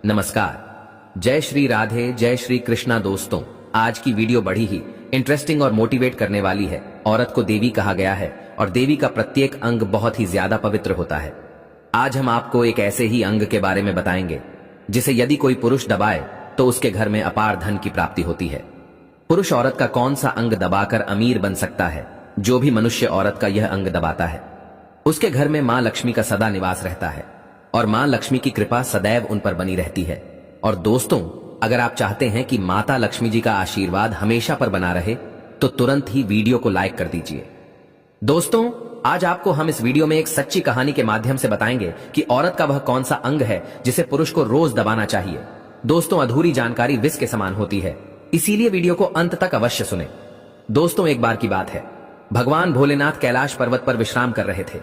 नमस्कार, जय श्री राधे, जय श्री कृष्णा। दोस्तों, आज की वीडियो बड़ी ही इंटरेस्टिंग और मोटिवेट करने वाली है। औरत को देवी कहा गया है और देवी का प्रत्येक अंग बहुत ही ज्यादा पवित्र होता है। आज हम आपको एक ऐसे ही अंग के बारे में बताएंगे जिसे यदि कोई पुरुष दबाए तो उसके घर में अपार धन की प्राप्ति होती है। पुरुष औरत का कौन सा अंग दबाकर अमीर बन सकता है? जो भी मनुष्य औरत का यह अंग दबाता है उसके घर में मां लक्ष्मी का सदा निवास रहता है और मां लक्ष्मी की कृपा सदैव उन पर बनी रहती है। और दोस्तों, अगर आप चाहते हैं कि माता लक्ष्मी जी का आशीर्वाद हमेशा पर बना रहे तो तुरंत ही वीडियो को लाइक कर दीजिए। दोस्तों, आज आपको हम इस वीडियो में एक सच्ची कहानी के माध्यम से बताएंगे कि औरत का वह कौन सा अंग है जिसे पुरुष को रोज दबाना चाहिए। दोस्तों, अधूरी जानकारी विष के समान होती है, इसीलिए वीडियो को अंत तक अवश्य सुने। दोस्तों, एक बार की बात है, भगवान भोलेनाथ कैलाश पर्वत पर विश्राम कर रहे थे।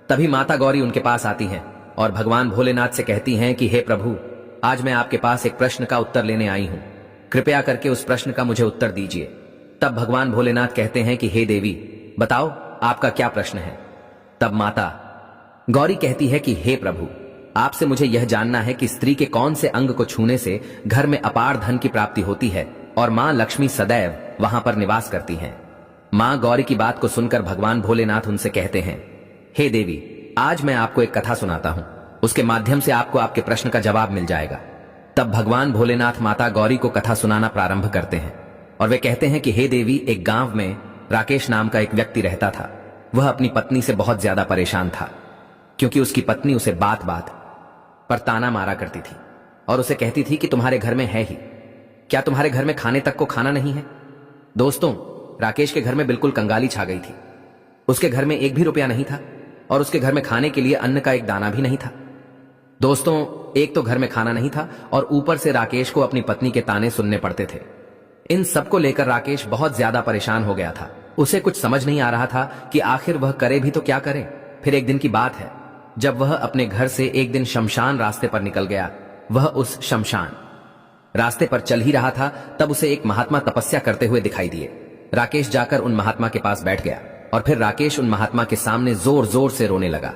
तभी माता गौरी उनके पास आती हैं और भगवान भोलेनाथ से कहती हैं कि हे प्रभु, आज मैं आपके पास एक प्रश्न का उत्तर लेने आई हूं, कृपया करके उस प्रश्न का मुझे उत्तर दीजिए। तब भगवान भोलेनाथ कहते हैं कि हे देवी, बताओ आपका क्या प्रश्न है। तब माता गौरी कहती है कि हे प्रभु, आपसे मुझे यह जानना है कि स्त्री के कौन से अंग को छूने से घर में अपार धन की प्राप्ति होती है और मां लक्ष्मी सदैव वहां पर निवास करती हैं। मां गौरी की बात को सुनकर भगवान भोलेनाथ उनसे कहते हैं, हे देवी, आज मैं आपको एक कथा सुनाता हूं, उसके माध्यम से आपको आपके प्रश्न का जवाब मिल जाएगा। तब भगवान भोलेनाथ माता गौरी को कथा सुनाना प्रारंभ करते हैं और वे कहते हैं कि हे देवी, एक गांव में राकेश नाम का एक व्यक्ति रहता था। वह अपनी पत्नी से बहुत ज्यादा परेशान था क्योंकि उसकी पत्नी उसे बात बात पर ताना मारा करती थी और उसे कहती थी कि तुम्हारे घर में है ही क्या, तुम्हारे घर में खाने तक को खाना नहीं है। दोस्तों, राकेश के घर में बिल्कुल कंगाली छा गई थी। उसके घर में एक भी रुपया नहीं था और उसके घर में खाने के लिए अन्न का एक दाना भी नहीं था। दोस्तों, एक तो घर में खाना नहीं था और ऊपर से राकेश को अपनी पत्नी के ताने सुनने पड़ते थे। इन सब को लेकर राकेश बहुत ज्यादा परेशान हो गया था। उसे कुछ समझ नहीं आ रहा था कि आखिर वह करे भी तो क्या करे। फिर एक दिन की बात है, जब वह अपने घर से एक दिन शमशान रास्ते पर निकल गया। वह उस शमशान रास्ते पर चल ही रहा था, तब उसे एक महात्मा तपस्या करते हुए दिखाई दिए। राकेश जाकर उन महात्मा के पास बैठ गया और फिर राकेश उन महात्मा के सामने जोर जोर से रोने लगा।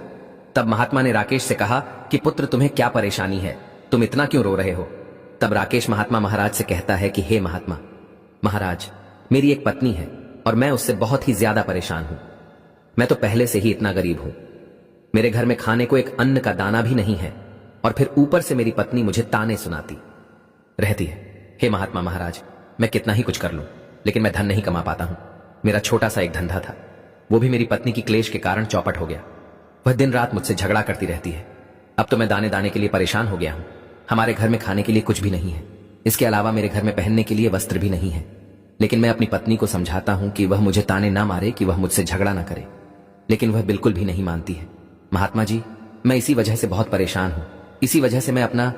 तब महात्मा ने राकेश से कहा कि पुत्र, तुम्हें क्या परेशानी है, तुम इतना क्यों रो रहे हो। तब राकेश महात्मा महाराज से कहता है कि हे महात्मा महाराज, मेरी एक पत्नी है और मैं उससे बहुत ही ज्यादा परेशान हूं। मैं तो पहले से ही इतना गरीब हूं, मेरे घर में खाने को एक अन्न का दाना भी नहीं है और फिर ऊपर से मेरी पत्नी मुझे ताने सुनाती रहती है। हे महात्मा महाराज, मैं कितना ही कुछ कर लूं लेकिन मैं धन नहीं कमा पाता हूं। मेरा छोटा सा एक धंधा था, वो भी मेरी पत्नी की क्लेश के कारण चौपट हो गया। वह दिन रात मुझसे झगड़ा करती रहती है। अब तो मैं दाने दाने के लिए परेशान हो गया हूं। हमारे घर में खाने के लिए कुछ भी नहीं है, इसके अलावा मेरे घर में पहनने के लिए वस्त्र भी नहीं है। लेकिन मैं अपनी पत्नी को समझाता हूं कि वह मुझे ताने ना मारे, कि वह मुझसे झगड़ा ना करे, लेकिन वह बिल्कुल भी नहीं मानती है। महात्मा जी, मैं इसी वजह से बहुत परेशान हूं, इसी वजह से मैं अपना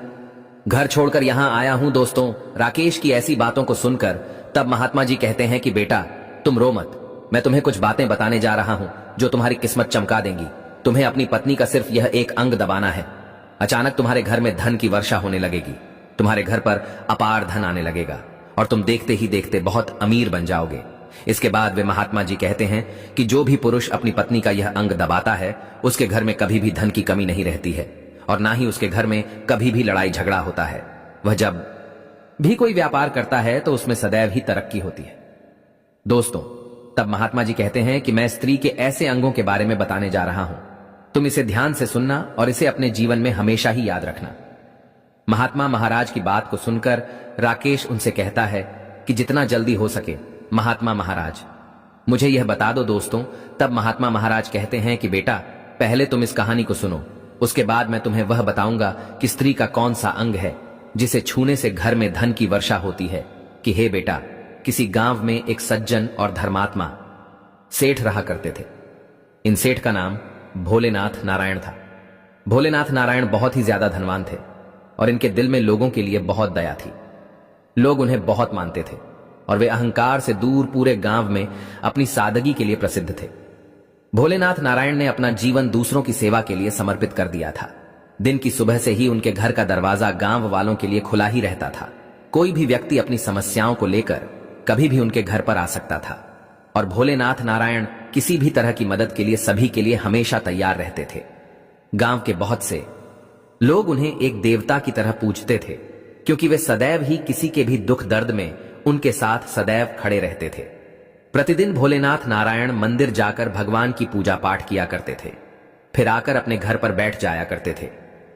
घर छोड़कर यहां आया हूं। दोस्तों, राकेश की ऐसी बातों को सुनकर तब महात्मा जी कहते हैं कि बेटा, तुम रो मत, मैं तुम्हें कुछ बातें बताने जा रहा हूं जो तुम्हारी किस्मत चमका देंगी। तुम्हें अपनी पत्नी का सिर्फ यह एक अंग दबाना है। अचानक तुम्हारे घर में धन की वर्षा होने लगेगी, तुम्हारे घर पर अपार धन आने लगेगा और तुम देखते ही देखते बहुत अमीर बन जाओगे। इसके बाद वे महात्मा जी कहते हैं कि जो भी पुरुष अपनी पत्नी का यह अंग दबाता है उसके घर में कभी भी धन की कमी नहीं रहती है और ना ही उसके घर में कभी भी लड़ाई झगड़ा होता है। वह जब भी कोई व्यापार करता है तो उसमें सदैव ही तरक्की होती है। दोस्तों, तब महात्मा जी कहते हैं कि मैं स्त्री के ऐसे अंगों के बारे में बताने जा रहा हूं, तुम इसे ध्यान से सुनना और इसे अपने जीवन में हमेशा ही याद रखना। महात्मा महाराज की बात को सुनकर राकेश उनसे कहता है कि जितना जल्दी हो सके महात्मा महाराज, मुझे यह बता दो। दोस्तों, तब महात्मा महाराज कहते हैं कि बेटा, पहले तुम इस कहानी को सुनो, उसके बाद मैं तुम्हें वह बताऊंगा कि स्त्री का कौन सा अंग है जिसे छूने से घर में धन की वर्षा होती है। कि हे बेटा, किसी गांव में एक सज्जन और धर्मात्मा सेठ रहा करते थे। इन सेठ का नाम भोलेनाथ नारायण था। भोलेनाथ नारायण बहुत ही ज्यादा धनवान थे और इनके दिल में लोगों के लिए बहुत दया थी। लोग उन्हें बहुत मानते थे और वे अहंकार से दूर पूरे गांव में अपनी सादगी के लिए प्रसिद्ध थे। भोलेनाथ नारायण ने अपना जीवन दूसरों की सेवा के लिए समर्पित कर दिया था। दिन की सुबह से ही उनके घर का दरवाजा गांव वालों के लिए खुला ही रहता था। कोई भी व्यक्ति अपनी समस्याओं को लेकर कभी भी उनके घर पर आ सकता था और भोलेनाथ नारायण किसी भी तरह की मदद के लिए सभी के लिए हमेशा तैयार रहते थे। गांव के बहुत से लोग उन्हें एक देवता की तरह पूजते थे, क्योंकि वे सदैव ही किसी के भी दुख दर्द में उनके साथ सदैव खड़े रहते थे। प्रतिदिन भोलेनाथ नारायण मंदिर जाकर भगवान की पूजा पाठ किया करते थे, फिर आकर अपने घर पर बैठ जाया करते थे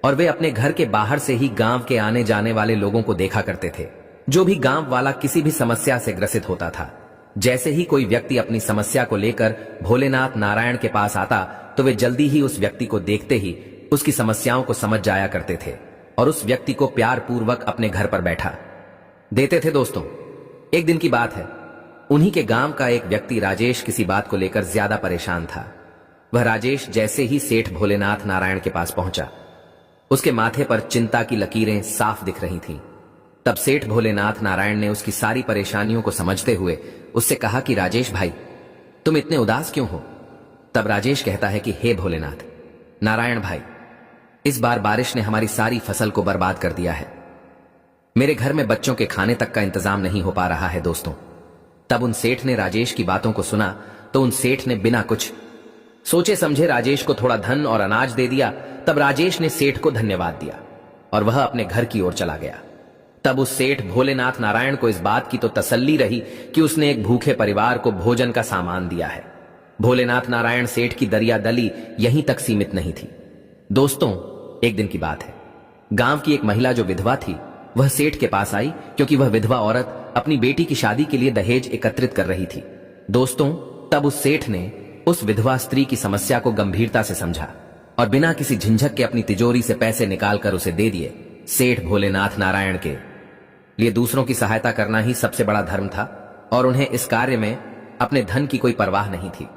और वे अपने घर के बाहर से ही गांव के आने जाने वाले लोगों को देखा करते थे। जो भी गांव वाला किसी भी समस्या से ग्रसित होता था, जैसे ही कोई व्यक्ति अपनी समस्या को लेकर भोलेनाथ नारायण के पास आता तो वे जल्दी ही उस व्यक्ति को देखते ही उसकी समस्याओं को समझ जाया करते थे और उस व्यक्ति को प्यार पूर्वक अपने घर पर बैठा देते थे। दोस्तों, एक दिन की बात है, उन्हीं के गांव का एक व्यक्ति राजेश किसी बात को लेकर ज्यादा परेशान था। वह राजेश जैसे ही सेठ भोलेनाथ नारायण के पास पहुंचा, उसके माथे पर चिंता की लकीरें साफ दिख रही थीं। तब सेठ भोलेनाथ नारायण ने उसकी सारी परेशानियों को समझते हुए उससे कहा कि राजेश भाई, तुम इतने उदास क्यों हो? तब राजेश कहता है कि हे भोलेनाथ नारायण भाई, इस बार बारिश ने हमारी सारी फसल को बर्बाद कर दिया है। मेरे घर में बच्चों के खाने तक का इंतजाम नहीं हो पा रहा है। दोस्तों, तब उन सेठ ने राजेश की बातों को सुना तो उन सेठ ने बिना कुछ सोचे समझे राजेश को थोड़ा धन और अनाज दे दिया। तब राजेश ने सेठ को धन्यवाद दिया और वह अपने घर की ओर चला गया। तब उस सेठ भोलेनाथ नारायण को इस बात की तो तसल्ली रही कि उसने एक भूखे परिवार को भोजन का सामान दिया है। भोलेनाथ नारायण सेठ की दरियादली यहीं तक सीमित नहीं थी। दोस्तों, एक दिन की बात है, गांव की एक महिला जो विधवा थी, वह सेठ के पास आई क्योंकि वह विधवा औरत अपनी बेटी की शादी के लिए दहेज एकत्रित कर रही थी। दोस्तों, तब उस सेठ ने उस विधवा स्त्री की समस्या को गंभीरता से समझा और बिना किसी झंझट के अपनी तिजोरी से पैसे निकालकर उसे दे दिए। सेठ भोलेनाथ नारायण के लिए दूसरों की सहायता करना ही सबसे बड़ा धर्म था और उन्हें इस कार्य में अपने धन की कोई परवाह नहीं थी।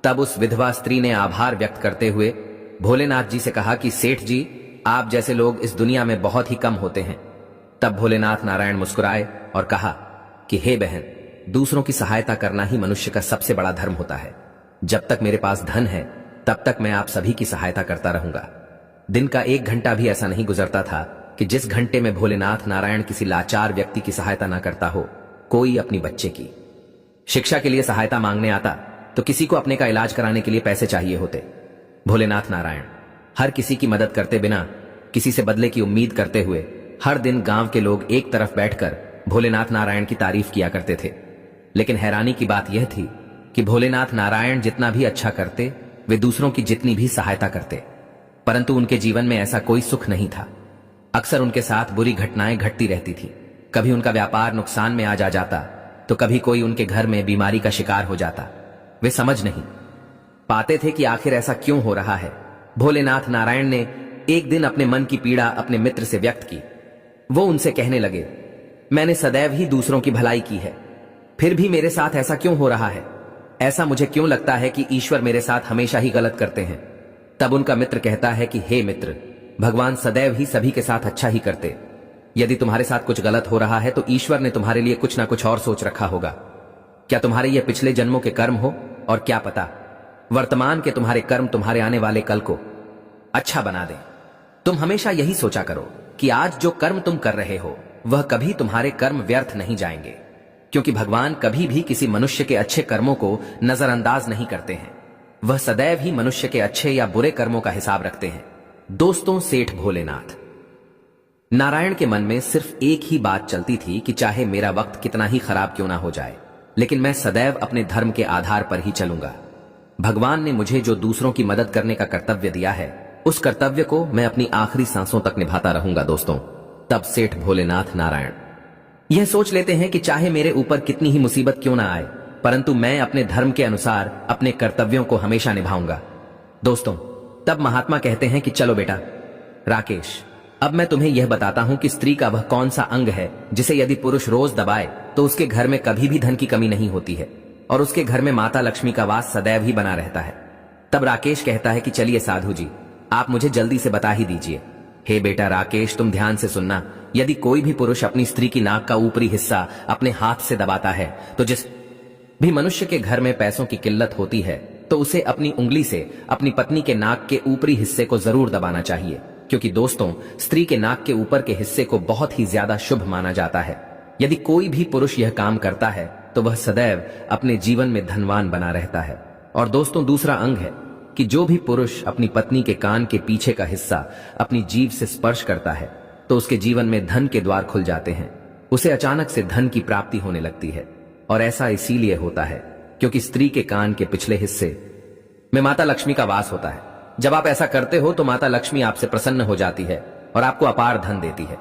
तब उस विधवा स्त्री ने आभार व्यक्त करते हुए भोलेनाथ जी से कहा कि सेठ जी, आप जैसे लोग इस दुनिया में बहुत ही कम होते हैं। तब भोलेनाथ नारायण मुस्कुराए और कहा कि हे बहन, दूसरों की सहायता करना ही मनुष्य का सबसे बड़ा धर्म होता है। जब तक मेरे पास धन है तब तक मैं आप सभी की सहायता करता रहूंगा। दिन का 1 घंटा भी ऐसा नहीं गुजरता था कि जिस घंटे में भोलेनाथ नारायण किसी लाचार व्यक्ति की सहायता ना करता हो। कोई अपनी बच्चे की शिक्षा के लिए सहायता मांगने आता तो किसी को अपने का इलाज कराने के लिए पैसे चाहिए होते। भोलेनाथ नारायण हर किसी की मदद करते बिना किसी से बदले की उम्मीद करते हुए हर दिन गांव के लोग एक तरफ बैठकर भोलेनाथ नारायण की तारीफ किया करते थे। लेकिन हैरानी की बात यह थी कि भोलेनाथ नारायण जितना भी अच्छा करते, वे दूसरों की जितनी भी सहायता करते, परंतु उनके जीवन में ऐसा कोई सुख नहीं था। अक्सर उनके साथ बुरी घटनाएं घटती रहती थी। कभी उनका व्यापार नुकसान में आ जाता तो कभी कोई उनके घर में बीमारी का शिकार हो जाता। वे समझ नहीं पाते थे कि आखिर ऐसा क्यों हो रहा है। भोलेनाथ नारायण ने एक दिन अपने मन की पीड़ा अपने मित्र से व्यक्त की। वो उनसे कहने लगे, मैंने सदैव ही दूसरों की भलाई की है, फिर भी मेरे साथ ऐसा क्यों हो रहा है? ऐसा मुझे क्यों लगता है कि ईश्वर मेरे साथ हमेशा ही गलत करते हैं? तब उनका मित्र कहता है कि हे मित्र, भगवान सदैव ही सभी के साथ अच्छा ही करते। यदि तुम्हारे साथ कुछ गलत हो रहा है तो ईश्वर ने तुम्हारे लिए कुछ ना कुछ और सोच रखा होगा। क्या तुम्हारे ये पिछले जन्मों के कर्म हो, और क्या पता वर्तमान के तुम्हारे कर्म तुम्हारे आने वाले कल को अच्छा बना दें। तुम हमेशा यही सोचा करो कि आज जो कर्म तुम कर रहे हो वह कभी तुम्हारे कर्म व्यर्थ नहीं जाएंगे, क्योंकि भगवान कभी भी किसी मनुष्य के अच्छे कर्मों को नजरअंदाज नहीं करते हैं। वह सदैव ही मनुष्य के अच्छे या बुरे कर्मों का हिसाब रखते हैं। दोस्तों, सेठ भोलेनाथ नारायण के मन में सिर्फ एक ही बात चलती थी कि चाहे मेरा वक्त कितना ही खराब क्यों ना हो जाए, लेकिन मैं सदैव अपने धर्म के आधार पर ही चलूंगा। भगवान ने मुझे जो दूसरों की मदद करने का कर्तव्य दिया है, उस कर्तव्य को मैं अपनी आखिरी सांसों तक निभाता रहूंगा। दोस्तों, तब सेठ भोलेनाथ नारायण यह सोच लेते हैं कि चाहे मेरे ऊपर कितनी ही मुसीबत क्यों ना आए, परंतु मैं अपने धर्म के अनुसार अपने कर्तव्यों को हमेशा निभाऊंगा। दोस्तों, तब महात्मा कहते हैं कि चलो बेटा राकेश, अब मैं तुम्हें यह बताता हूं कि स्त्री का वह कौन सा अंग है जिसे यदि पुरुष रोज दबाए तो उसके घर में कभी भी धन की कमी नहीं होती है और उसके घर में माता लक्ष्मी का वास सदैव ही बना रहता है। तब राकेश कहता है कि चलिए साधु जी, आप मुझे जल्दी से बता ही दीजिए। हे बेटा राकेश, तुम ध्यान से सुनना। यदि कोई भी पुरुष अपनी स्त्री की नाक का ऊपरी हिस्सा अपने हाथ से दबाता है तो जिस भी मनुष्य के घर में पैसों की किल्लत होती है तो उसे अपनी उंगली से अपनी पत्नी के नाक के ऊपरी हिस्से को जरूर दबाना चाहिए, क्योंकि दोस्तों, स्त्री के नाक के ऊपर के हिस्से को बहुत ही ज्यादा शुभ माना जाता है। यदि कोई भी पुरुष यह काम करता है तो वह सदैव अपने जीवन में धनवान बना रहता है। और दोस्तों, दूसरा अंग है कि जो भी पुरुष अपनी पत्नी के कान के पीछे का हिस्सा अपनी जीभ से स्पर्श करता है तो उसके जीवन में धन के द्वार खुल जाते हैं। उसे अचानक से धन की प्राप्ति होने लगती है। और ऐसा इसीलिए होता है क्योंकि स्त्री के कान के पिछले हिस्से में माता लक्ष्मी का वास होता है। जब आप ऐसा करते हो तो माता लक्ष्मी आपसे प्रसन्न हो जाती है और आपको अपार धन देती है।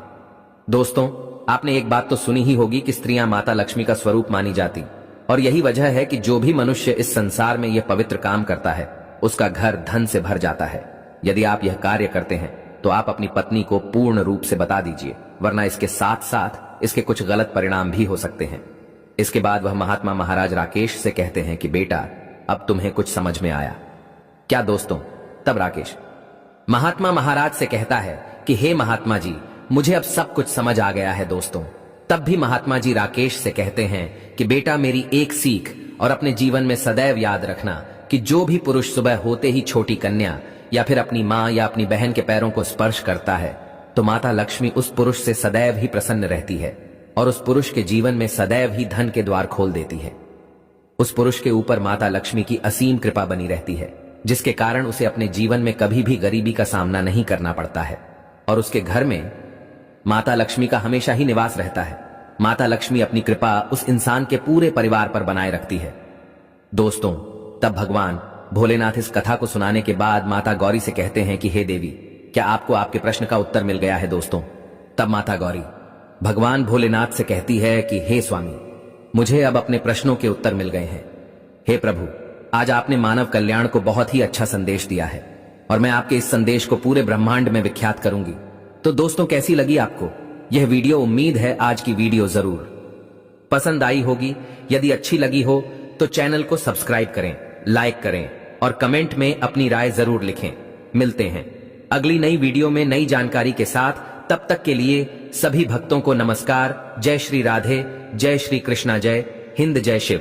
दोस्तों, आपने एक बात तो सुनी ही होगी कि स्त्रियां माता लक्ष्मी का स्वरूप मानी जाती, और यही वजह है कि जो भी मनुष्य इस संसार में यह पवित्र काम करता है उसका घर धन से भर जाता है। यदि आप यह कार्य करते हैं तो आप अपनी पत्नी को पूर्ण रूप से बता दीजिए, वरना इसके साथ साथ इसके कुछ गलत परिणाम भी हो सकते हैं। इसके बाद वह महात्मा महाराज राकेश से कहते हैं कि बेटा, अब तुम्हें कुछ समझ में आया क्या दोस्तों? तब राकेश महात्मा महाराज से कहता है कि हे महात्मा जी, मुझे अब सब कुछ समझ आ गया है दोस्तों। तब भी महात्मा जी राकेश से कहते हैं कि बेटा, मेरी एक सीख और अपने जीवन में सदैव याद रखना कि जो भी पुरुष सुबह होते ही छोटी कन्या या फिर अपनी मां या अपनी बहन के पैरों को स्पर्श करता है तो माता लक्ष्मी उस पुरुष से सदैव ही प्रसन्न रहती है और उस पुरुष के जीवन में सदैव ही धन के द्वार खोल देती है। उस पुरुष के ऊपर माता लक्ष्मी की असीम कृपा बनी रहती है, जिसके कारण उसे अपने जीवन में कभी भी गरीबी का सामना नहीं करना पड़ता है और उसके घर में माता लक्ष्मी का हमेशा ही निवास रहता है। माता लक्ष्मी अपनी कृपा उस इंसान के पूरे परिवार पर बनाए रखती है। दोस्तों, तब भगवान भोलेनाथ इस कथा को सुनाने के बाद माता गौरी से कहते हैं कि हे देवी, क्या आपको आपके प्रश्न का उत्तर मिल गया है दोस्तों? तब माता गौरी भगवान भोलेनाथ से कहती है कि हे स्वामी, मुझे अब अपने प्रश्नों के उत्तर मिल गए हैं। हे प्रभु, आज आपने मानव कल्याण को बहुत ही अच्छा संदेश दिया है और मैं आपके इस संदेश को पूरे ब्रह्मांड में विख्यात करूंगी। तो दोस्तों, कैसी लगी आपको यह वीडियो? उम्मीद है आज की वीडियो जरूर पसंद आई होगी। यदि अच्छी लगी हो तो चैनल को सब्सक्राइब करें, लाइक करें और कमेंट में अपनी राय जरूर लिखें। मिलते हैं अगली नई वीडियो में नई जानकारी के साथ। तब तक के लिए सभी भक्तों को नमस्कार। जय श्री राधे, जय श्री कृष्णा, जय हिंद, जय शिव।